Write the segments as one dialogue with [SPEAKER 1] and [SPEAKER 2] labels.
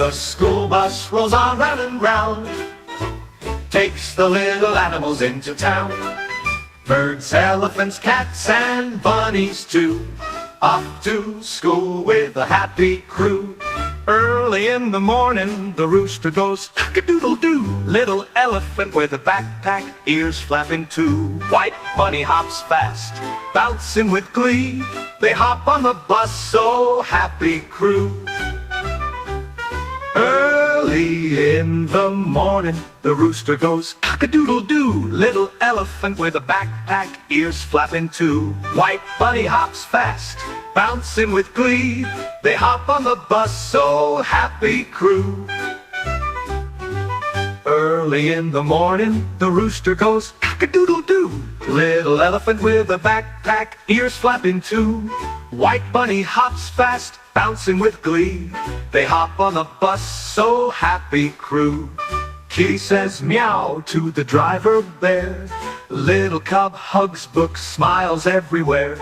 [SPEAKER 1] The school bus rolls on round and round, takes the little animals into town. Birds, elephants, cats, and bunnies too, off to school with a happy crew. Early in the morning, the rooster goes cock-a-doodle-doo. Little elephant with a backpack, ears flapping too. White bunny hops fast, bouncing with glee. They hop on the bus, so happy crew. Early in the morning, the rooster goes cock-a-doodle-doo. Little elephant with a backpack, ears flapping too. White bunny hops fast, bouncing with glee. They hop on the bus, so happy crew. Early in the morning, the rooster goes cock-a-doodle-doo. Little elephant with a backpack, ears flapping too. White bunny hops fast, bouncing with glee. They hop on the bus, so happy crew. Kitty says meow to the driver bear. Little cub hugs books, smiles everywhere.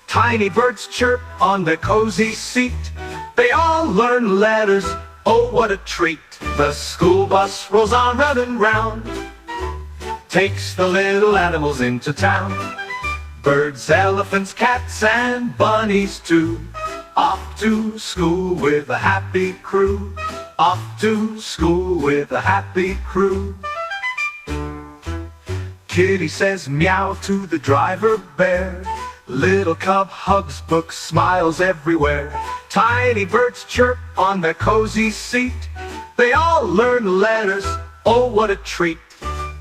[SPEAKER 1] Tiny birds chirp on their cozy seat. They all learn letters, oh what a treat. The school bus rolls on round and round, takes the little animals into town. Birds, elephants, cats, and bunnies too, off to school with a happy crew. Off to school with a happy crew. Kitty says meow to the driver bear. Little cub hugs books, smiles everywhere. Tiny birds chirp on their cozy seat. They all learn letters, oh what a treat.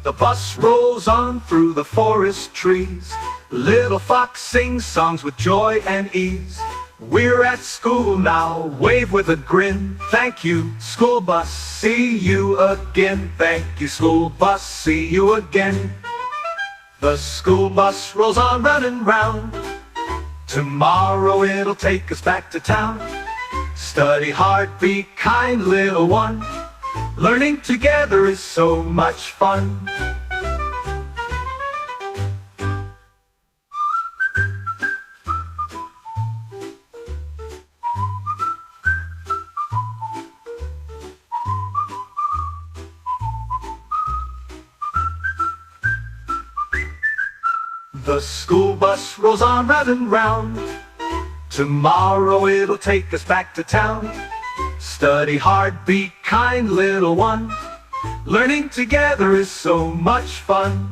[SPEAKER 1] The bus rolls on through the forest trees. Little fox sings songs with joy and ease. We're at school now, wave with a grin. Thank you, school bus, see you again. Thank you, school bus, see you again. The school bus rolls on round and round. Tomorrow it'll take us back to town. Study hard, be kind, little one. Learning together is so much fun. The school bus rolls on round and round. Tomorrow it'll take us back to town. Study hard, be kind, little one. Learning together is so much fun.